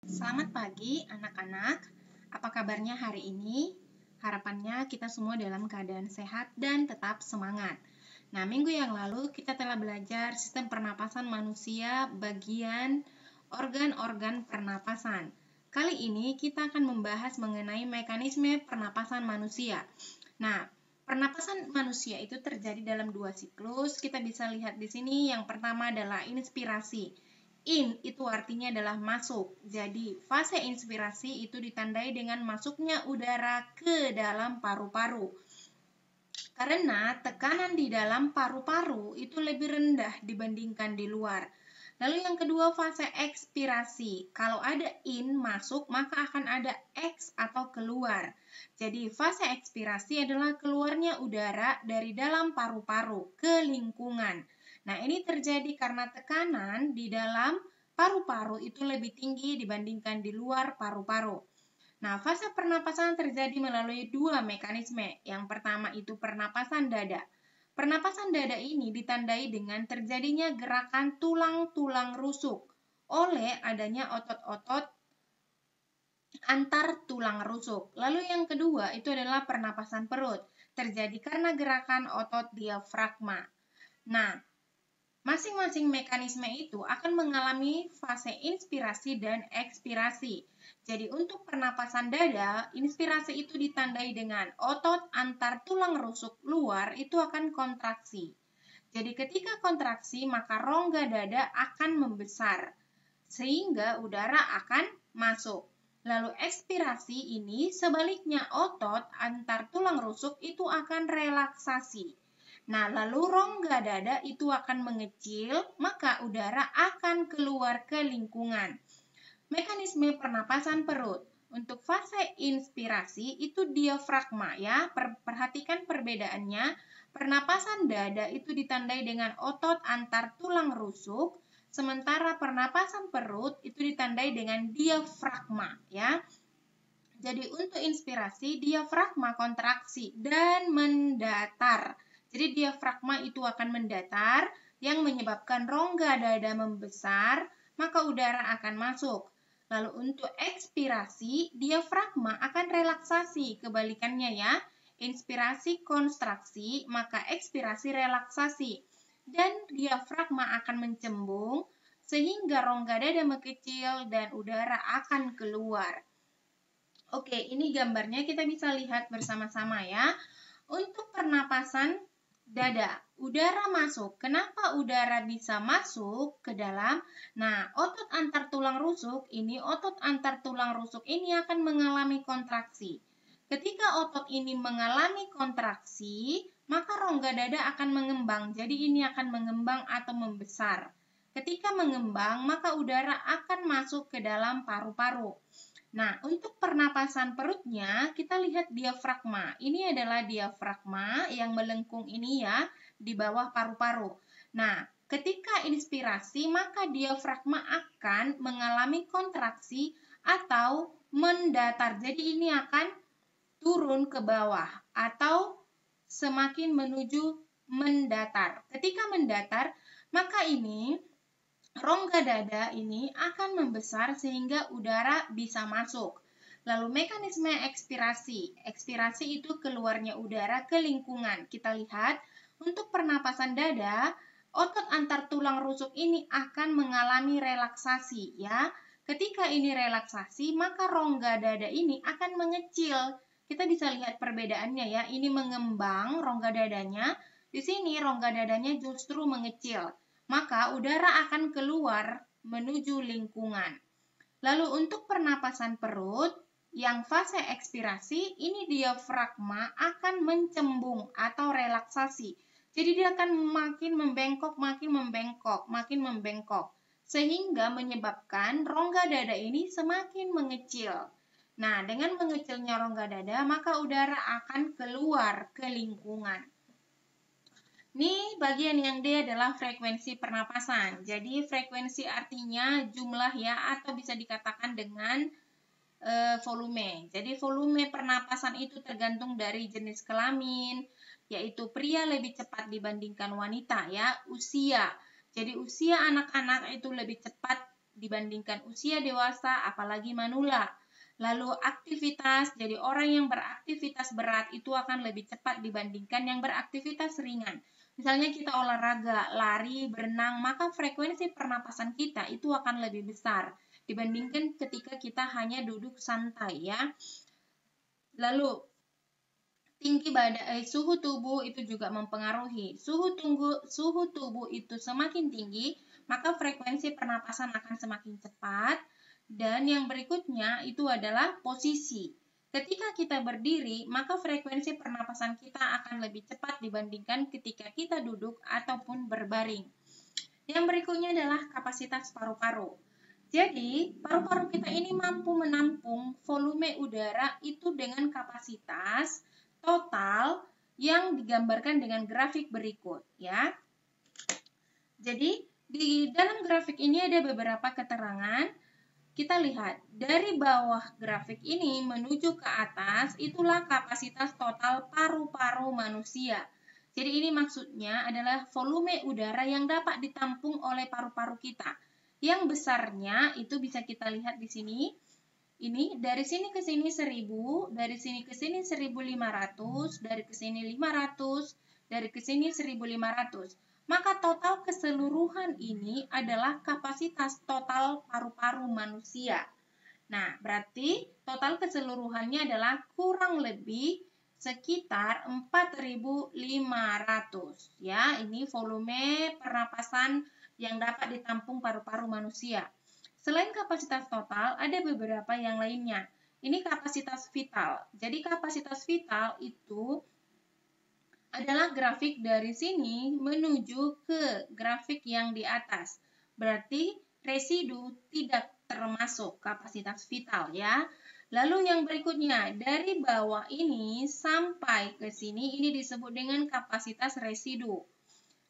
Selamat pagi anak-anak, apa kabarnya hari ini? Harapannya kita semua dalam keadaan sehat dan tetap semangat. Nah, minggu yang lalu kita telah belajar sistem pernapasan manusia bagian organ-organ pernapasan. Kali ini kita akan membahas mengenai mekanisme pernapasan manusia. Nah, pernapasan manusia itu terjadi dalam dua siklus. Kita bisa lihat di sini yang pertama adalah inspirasi. In itu artinya adalah masuk. Jadi, fase inspirasi itu ditandai dengan masuknya udara ke dalam paru-paru. Karena tekanan di dalam paru-paru itu lebih rendah dibandingkan di luar. Lalu yang kedua fase ekspirasi. Kalau ada in masuk, maka akan ada ex atau keluar. Jadi fase ekspirasi adalah keluarnya udara dari dalam paru-paru ke lingkungan. Nah, ini terjadi karena tekanan di dalam paru-paru itu lebih tinggi dibandingkan di luar paru-paru. Nah, fase pernapasan terjadi melalui dua mekanisme. Yang pertama itu pernapasan dada. Pernapasan dada ini ditandai dengan terjadinya gerakan tulang-tulang rusuk oleh adanya otot-otot antar tulang rusuk. Lalu yang kedua itu adalah pernapasan perut. Terjadi karena gerakan otot diafragma. Nah, masing-masing mekanisme itu akan mengalami fase inspirasi dan ekspirasi. Jadi untuk pernapasan dada, inspirasi itu ditandai dengan otot antar tulang rusuk luar itu akan kontraksi. Jadi ketika kontraksi maka rongga dada akan membesar sehingga udara akan masuk. Lalu ekspirasi ini sebaliknya otot antar tulang rusuk itu akan relaksasi. Nah, lalu rongga dada itu akan mengecil, maka udara akan keluar ke lingkungan. Mekanisme pernapasan perut. Untuk fase inspirasi itu diafragma ya. Perhatikan perbedaannya. Pernapasan dada itu ditandai dengan otot antar tulang rusuk, sementara pernapasan perut itu ditandai dengan diafragma ya. Jadi untuk inspirasi, diafragma kontraksi dan mendatar. Jadi diafragma itu akan mendatar yang menyebabkan rongga dada membesar, maka udara akan masuk. Lalu untuk ekspirasi, diafragma akan relaksasi, kebalikannya ya. Inspirasi kontraksi, maka ekspirasi relaksasi. Dan diafragma akan mencembung, sehingga rongga dada mengecil dan udara akan keluar. Oke, ini gambarnya kita bisa lihat bersama-sama ya. Untuk pernapasan dada, udara masuk. Kenapa udara bisa masuk ke dalam? Nah, otot antar tulang rusuk ini akan mengalami kontraksi. Ketika otot ini mengalami kontraksi, maka rongga dada akan mengembang. Jadi ini akan mengembang atau membesar. Ketika mengembang, maka udara akan masuk ke dalam paru-paru. Nah, untuk pernapasan perutnya, kita lihat diafragma. Ini adalah diafragma yang melengkung ini ya, di bawah paru-paru. Nah, ketika inspirasi, maka diafragma akan mengalami kontraksi atau mendatar. Jadi ini akan turun ke bawah atau semakin menuju mendatar. Ketika mendatar, maka ini rongga dada ini akan membesar sehingga udara bisa masuk. Lalu mekanisme ekspirasi. Ekspirasi itu keluarnya udara ke lingkungan. Kita lihat untuk pernapasan dada, otot antar tulang rusuk ini akan mengalami relaksasi ya. Ketika ini relaksasi, maka rongga dada ini akan mengecil. Kita bisa lihat perbedaannya ya. Ini mengembang rongga dadanya. Di sini rongga dadanya justru mengecil. Maka udara akan keluar menuju lingkungan. Lalu untuk pernapasan perut, yang fase ekspirasi, ini diafragma akan mencembung atau relaksasi. Jadi dia akan makin membengkok, sehingga menyebabkan rongga dada ini semakin mengecil. Nah, dengan mengecilnya rongga dada, maka udara akan keluar ke lingkungan. Ini bagian yang D adalah frekuensi pernapasan. Jadi frekuensi artinya jumlah ya, atau bisa dikatakan dengan volume. Jadi volume pernapasan itu tergantung dari jenis kelamin, yaitu pria lebih cepat dibandingkan wanita ya, usia. Jadi usia anak-anak itu lebih cepat dibandingkan usia dewasa, apalagi manula. Lalu aktivitas, jadi orang yang beraktivitas berat itu akan lebih cepat dibandingkan yang beraktivitas ringan. Misalnya kita olahraga, lari, berenang, maka frekuensi pernapasan kita itu akan lebih besar dibandingkan ketika kita hanya duduk santai ya. Lalu suhu tubuh itu juga mempengaruhi. Suhu tubuh itu semakin tinggi, maka frekuensi pernapasan akan semakin cepat. Dan yang berikutnya itu adalah posisi. Ketika kita berdiri, maka frekuensi pernapasan kita akan lebih cepat dibandingkan ketika kita duduk ataupun berbaring. Yang berikutnya adalah kapasitas paru-paru. Jadi, paru-paru kita ini mampu menampung volume udara itu dengan kapasitas total yang digambarkan dengan grafik berikut ya. Jadi di dalam grafik ini ada beberapa keterangan. Kita lihat dari bawah grafik ini menuju ke atas itulah kapasitas total paru-paru manusia. Jadi ini maksudnya adalah volume udara yang dapat ditampung oleh paru-paru kita. Yang besarnya itu bisa kita lihat di sini. Ini dari sini ke sini 1000, dari sini ke sini 1500, dari ke sini 500, dari ke sini 1500. Maka total keseluruhan ini adalah kapasitas total paru-paru manusia. Nah, berarti total keseluruhannya adalah kurang lebih sekitar 4500 ya. Ini volume pernapasan yang dapat ditampung paru-paru manusia. Selain kapasitas total, ada beberapa yang lainnya. Ini kapasitas vital. Jadi kapasitas vital itu adalah grafik dari sini menuju ke grafik yang di atas. Berarti residu tidak termasuk kapasitas vital ya. Lalu yang berikutnya, dari bawah ini sampai ke sini ini disebut dengan kapasitas residu.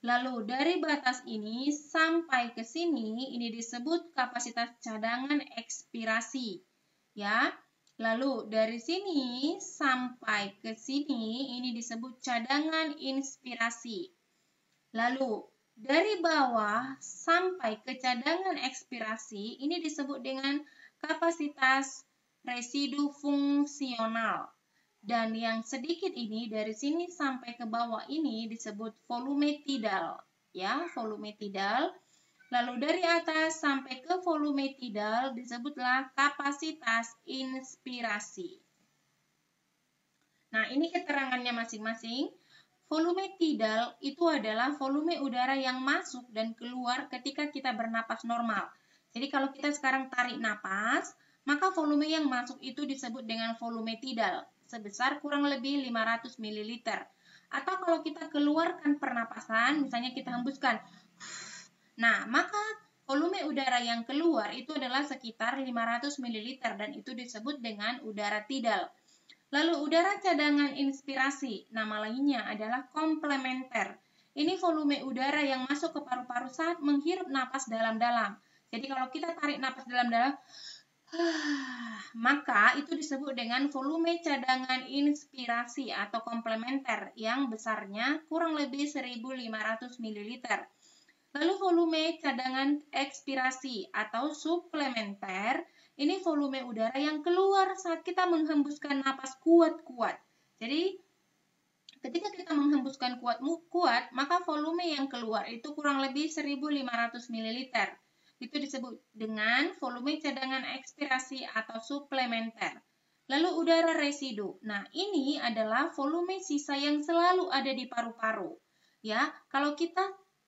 Lalu dari batas ini sampai ke sini ini disebut kapasitas cadangan ekspirasi. Ya. Lalu dari sini sampai ke sini ini disebut cadangan inspirasi. Lalu dari bawah sampai ke cadangan ekspirasi ini disebut dengan kapasitas residu fungsional. Dan yang sedikit ini dari sini sampai ke bawah ini disebut volume tidal, ya, volume tidal. Lalu dari atas sampai ke volume tidal disebutlah kapasitas inspirasi. Nah, ini keterangannya masing-masing. Volume tidal itu adalah volume udara yang masuk dan keluar ketika kita bernapas normal. Jadi kalau kita sekarang tarik napas, maka volume yang masuk itu disebut dengan volume tidal sebesar kurang lebih 500 ml. Atau kalau kita keluarkan pernapasan, misalnya kita hembuskan. Nah, maka volume udara yang keluar itu adalah sekitar 500 ml dan itu disebut dengan udara tidal. Lalu udara cadangan inspirasi, nama lainnya adalah komplementer. Ini volume udara yang masuk ke paru-paru saat menghirup napas dalam-dalam. Jadi kalau kita tarik napas dalam-dalam, maka itu disebut dengan volume cadangan inspirasi atau komplementer yang besarnya kurang lebih 1500 ml. Lalu volume cadangan ekspirasi atau suplementer, ini volume udara yang keluar saat kita menghembuskan napas kuat-kuat. Jadi ketika kita menghembuskan kuat-kuat, maka volume yang keluar itu kurang lebih 1500 ml. Itu disebut dengan volume cadangan ekspirasi atau suplementer. Lalu udara residu. Nah, ini adalah volume sisa yang selalu ada di paru-paru. Ya, kalau kita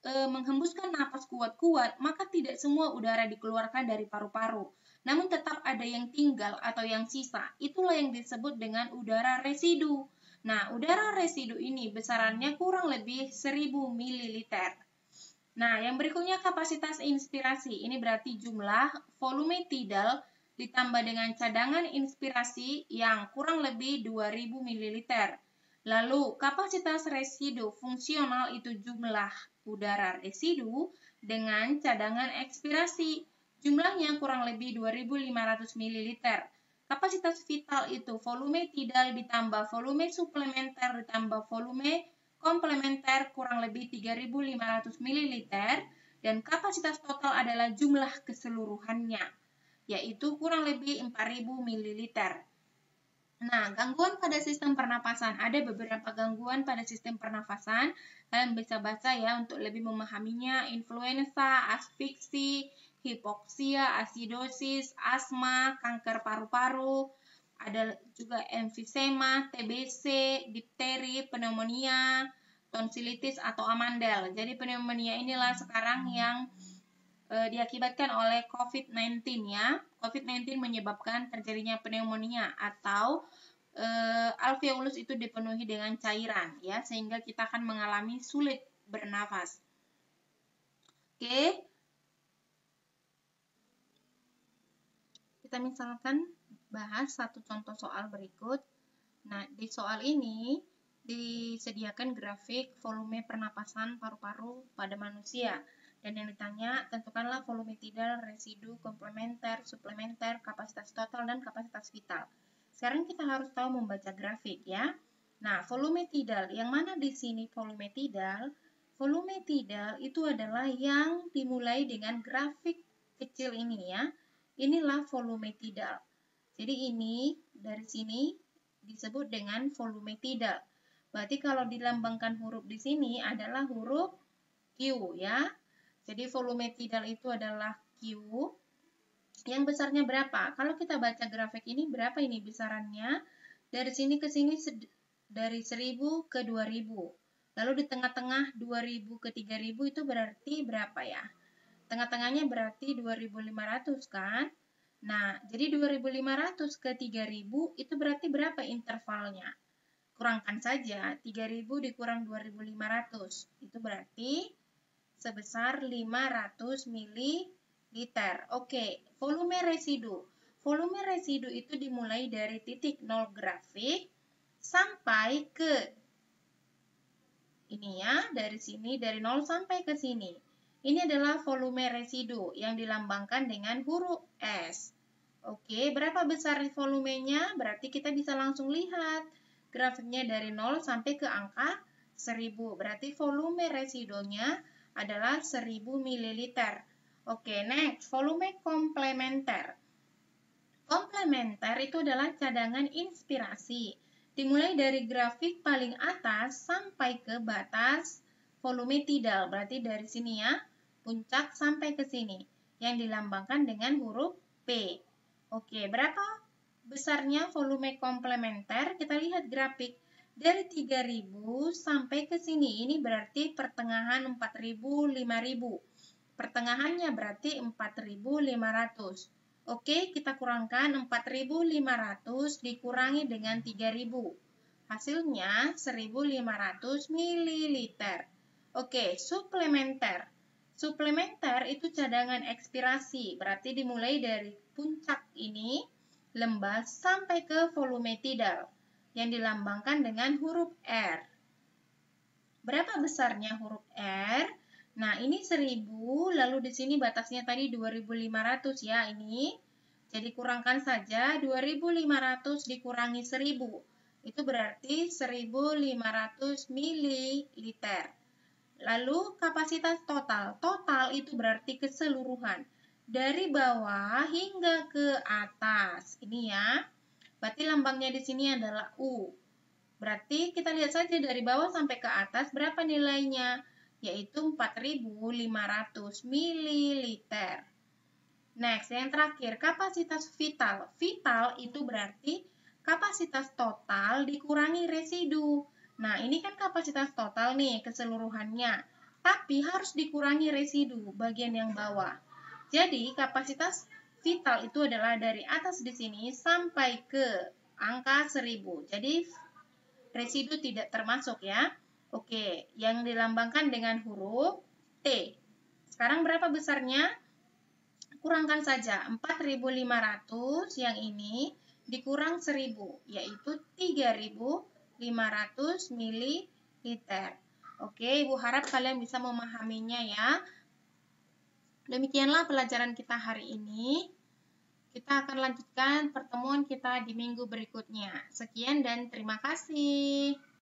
menghembuskan napas kuat-kuat, maka tidak semua udara dikeluarkan dari paru-paru. Namun tetap ada yang tinggal atau yang sisa. Itulah yang disebut dengan udara residu. Nah, udara residu ini besarannya kurang lebih 1000 ml. Nah, yang berikutnya kapasitas inspirasi. Ini berarti jumlah volume tidal ditambah dengan cadangan inspirasi yang kurang lebih 2000 ml. Lalu, kapasitas residu fungsional itu jumlah udara residu dengan cadangan ekspirasi. Jumlahnya kurang lebih 2500 ml. Kapasitas vital itu volume tidal ditambah volume suplementer ditambah volume komplementer kurang lebih 3500 ml dan kapasitas total adalah jumlah keseluruhannya, yaitu kurang lebih 4.000 ml. Nah, gangguan pada sistem pernapasan. Ada beberapa gangguan pada sistem pernapasan. Kalian bisa baca ya untuk lebih memahaminya. Influenza, asfiksi, hipoksia, asidosis, asma, kanker paru-paru. Ada juga emfisema, TBC, difteri, pneumonia, tonsilitis atau amandel. Jadi pneumonia inilah sekarang yang diakibatkan oleh COVID-19 ya. COVID-19 menyebabkan terjadinya pneumonia atau alveolus itu dipenuhi dengan cairan ya, sehingga kita akan mengalami sulit bernafas. Oke. Kita misalkan bahas satu contoh soal berikut. Nah, di soal ini disediakan grafik volume pernapasan paru-paru pada manusia. Dan yang ditanya, tentukanlah volume tidal, residu, komplementer, suplementer, kapasitas total, dan kapasitas vital. Sekarang kita harus tahu membaca grafik ya. Nah, volume tidal, yang mana di sini volume tidal? Volume tidal itu adalah yang dimulai dengan grafik kecil ini ya. Inilah volume tidal. Jadi ini, dari sini disebut dengan volume tidal. Berarti kalau dilambangkan huruf di sini adalah huruf Q ya. Jadi volume tidal itu adalah Q. Yang besarnya berapa? Kalau kita baca grafik ini, berapa ini besarannya? Dari sini ke sini dari 1000 ke 2000. Lalu di tengah-tengah 2000 ke 3000 itu berarti berapa ya? Tengah-tengahnya berarti 2500 kan? Nah, jadi 2500 ke 3000 itu berarti berapa intervalnya? Kurangkan saja, 3000 dikurang 2500. Itu berarti sebesar 500 ml. Oke, volume residu. Volume residu itu dimulai dari titik 0 grafik sampai ke ini ya, dari sini, dari 0 sampai ke sini. Ini adalah volume residu yang dilambangkan dengan huruf S. Oke, berapa besar volumenya? Berarti kita bisa langsung lihat grafiknya dari 0 sampai ke angka 1000. Berarti volume residunya adalah 1000 ml. Oke, next, volume komplementer. Komplementer itu adalah cadangan inspirasi. Dimulai dari grafik paling atas sampai ke batas volume tidal. Berarti dari sini ya, puncak sampai ke sini. Yang dilambangkan dengan huruf P. Oke, berapa besarnya volume komplementer? Kita lihat grafik. Dari 3000 sampai ke sini, ini berarti pertengahan 4000, 5000. Pertengahannya berarti 4500. Oke, kita kurangkan 4500 dikurangi dengan 3000. Hasilnya 1500 ml. Oke, suplementer. Suplementer itu cadangan ekspirasi, berarti dimulai dari puncak ini, lembas, sampai ke volume tidal, yang dilambangkan dengan huruf R. Berapa besarnya huruf R? Nah, ini 1000, lalu di sini batasnya tadi 2500 ya, ini. Jadi kurangkan saja, 2500 dikurangi 1000. Itu berarti 1500 ml. Lalu kapasitas total. Total itu berarti keseluruhan. Dari bawah hingga ke atas. Ini ya. Berarti lambangnya di sini adalah U. Berarti kita lihat saja dari bawah sampai ke atas berapa nilainya? Yaitu 4500 ml. Next, yang terakhir, kapasitas vital. Vital itu berarti kapasitas total dikurangi residu. Nah, ini kan kapasitas total nih, keseluruhannya. Tapi harus dikurangi residu, bagian yang bawah. Jadi, kapasitas vital itu adalah dari atas di sini sampai ke angka 1000. Jadi, residu tidak termasuk ya. Oke, yang dilambangkan dengan huruf T. Sekarang berapa besarnya? Kurangkan saja, 4500 yang ini dikurang 1000, yaitu 3500 ml. Oke, Ibu harap kalian bisa memahaminya ya. Demikianlah pelajaran kita hari ini. Kita akan lanjutkan pertemuan kita di minggu berikutnya. Sekian dan terima kasih.